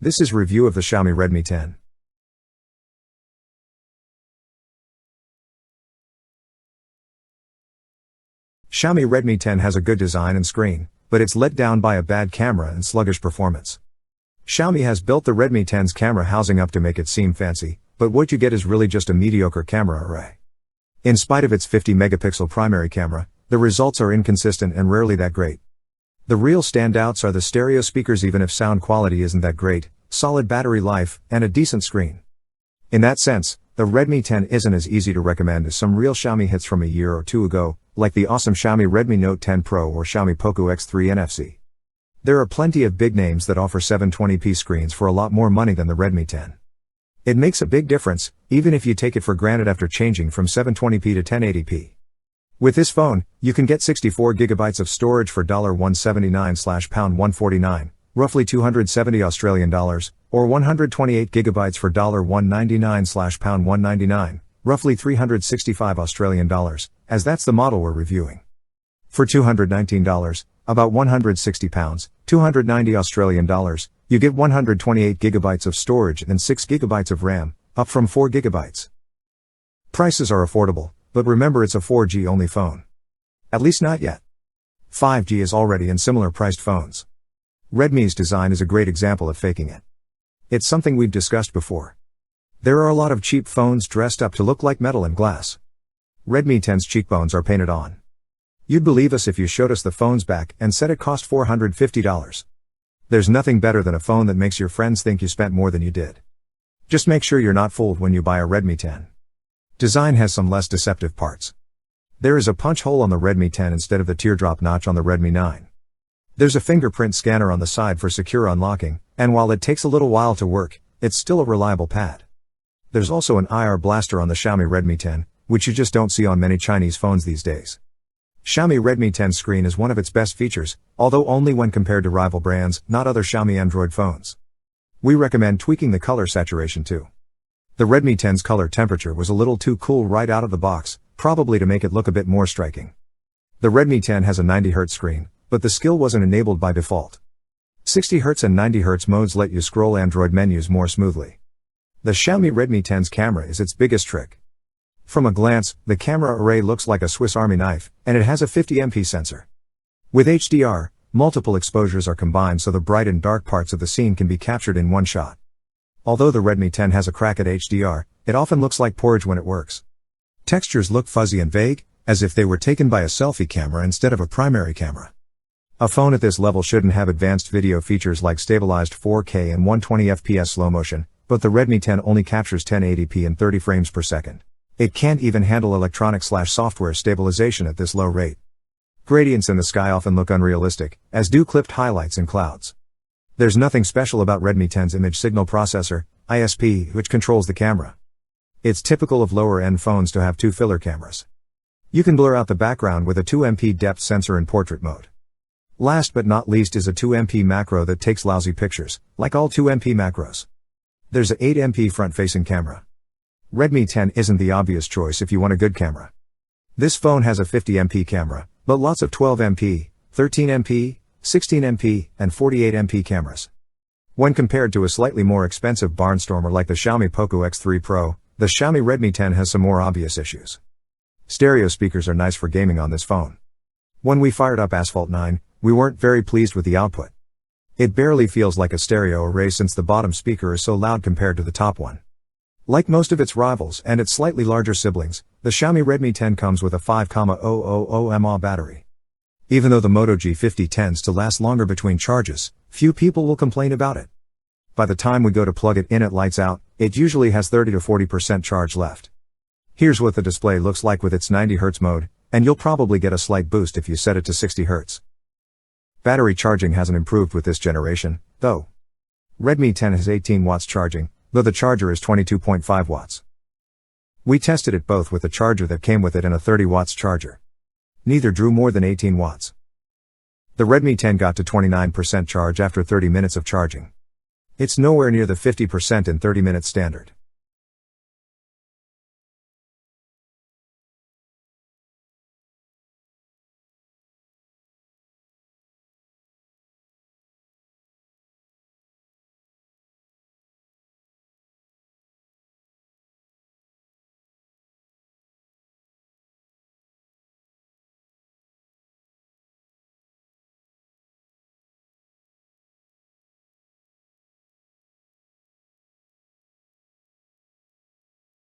This is review of the Xiaomi Redmi 10. Xiaomi Redmi 10 has a good design and screen, but it's let down by a bad camera and sluggish performance. Xiaomi has built the Redmi 10's camera housing up to make it seem fancy, but what you get is really just a mediocre camera array. In spite of its 50-megapixel primary camera, the results are inconsistent and rarely that great. The real standouts are the stereo speakers even if sound quality isn't that great, solid battery life, and a decent screen. In that sense, the Redmi 10 isn't as easy to recommend as some real Xiaomi hits from a year or two ago, like the awesome Xiaomi Redmi Note 10 Pro or Xiaomi Poco X3 NFC. There are plenty of big names that offer 720p screens for a lot more money than the Redmi 10. It makes a big difference, even if you take it for granted after changing from 720p to 1080p. With this phone, you can get 64GB of storage for $179/£149, roughly $270 Australian dollars, or 128GB for $199/£199, roughly $365 Australian dollars, as that's the model we're reviewing. For $219, about £160, 290 Australian dollars, you get 128GB of storage and 6GB of RAM, up from 4GB. Prices are affordable, but remember it's a 4G only phone. At least not yet. 5G is already in similar priced phones. Redmi's design is a great example of faking it. It's something we've discussed before. There are a lot of cheap phones dressed up to look like metal and glass. Redmi 10's cheekbones are painted on. You'd believe us if you showed us the phone's back and said it cost $450. There's nothing better than a phone that makes your friends think you spent more than you did. Just make sure you're not fooled when you buy a Redmi 10. Design has some less deceptive parts. There is a punch hole on the Redmi 10 instead of the teardrop notch on the Redmi 9. There's a fingerprint scanner on the side for secure unlocking, and while it takes a little while to work, it's still a reliable pad. There's also an IR blaster on the Xiaomi Redmi 10, which you just don't see on many Chinese phones these days. Xiaomi Redmi 10 screen is one of its best features, although only when compared to rival brands, not other Xiaomi Android phones. We recommend tweaking the color saturation too. The Redmi 10's color temperature was a little too cool right out of the box, probably to make it look a bit more striking. The Redmi 10 has a 90Hz screen, but the skill wasn't enabled by default. 60Hz and 90Hz modes let you scroll Android menus more smoothly. The Xiaomi Redmi 10's camera is its biggest trick. From a glance, the camera array looks like a Swiss Army knife, and it has a 50MP sensor. With HDR, multiple exposures are combined so the bright and dark parts of the scene can be captured in one shot. Although the Redmi 10 has a crack at HDR, it often looks like porridge when it works. Textures look fuzzy and vague, as if they were taken by a selfie camera instead of a primary camera. A phone at this level shouldn't have advanced video features like stabilized 4K and 120fps slow motion, but the Redmi 10 only captures 1080p and 30 frames per second. It can't even handle electronic/software stabilization at this low rate. Gradients in the sky often look unrealistic, as do clipped highlights in clouds. There's nothing special about Redmi 10's image signal processor, ISP, which controls the camera. It's typical of lower-end phones to have two filler cameras. You can blur out the background with a 2MP depth sensor in portrait mode. Last but not least is a 2MP macro that takes lousy pictures, like all 2MP macros. There's a 8MP front-facing camera. Redmi 10 isn't the obvious choice if you want a good camera. This phone has a 50MP camera, but lots of 12MP, 13MP, 16MP, and 48MP cameras. When compared to a slightly more expensive barnstormer like the Xiaomi Poco X3 Pro, the Xiaomi Redmi 10 has some more obvious issues. Stereo speakers are nice for gaming on this phone. When we fired up Asphalt 9, we weren't very pleased with the output. It barely feels like a stereo array since the bottom speaker is so loud compared to the top one. Like most of its rivals and its slightly larger siblings, the Xiaomi Redmi 10 comes with a 5,000 mAh battery. Even though the Moto G50 tends to last longer between charges, few people will complain about it. By the time we go to plug it in at lights out, it usually has 30 to 40% charge left. Here's what the display looks like with its 90Hz mode, and you'll probably get a slight boost if you set it to 60Hz. Battery charging hasn't improved with this generation, though. Redmi 10 has 18 watts charging, though the charger is 22.5 watts. We tested it both with the charger that came with it and a 30 watts charger. Neither drew more than 18 watts. The Redmi 10 got to 29% charge after 30 minutes of charging. It's nowhere near the 50% in 30 minutes standard.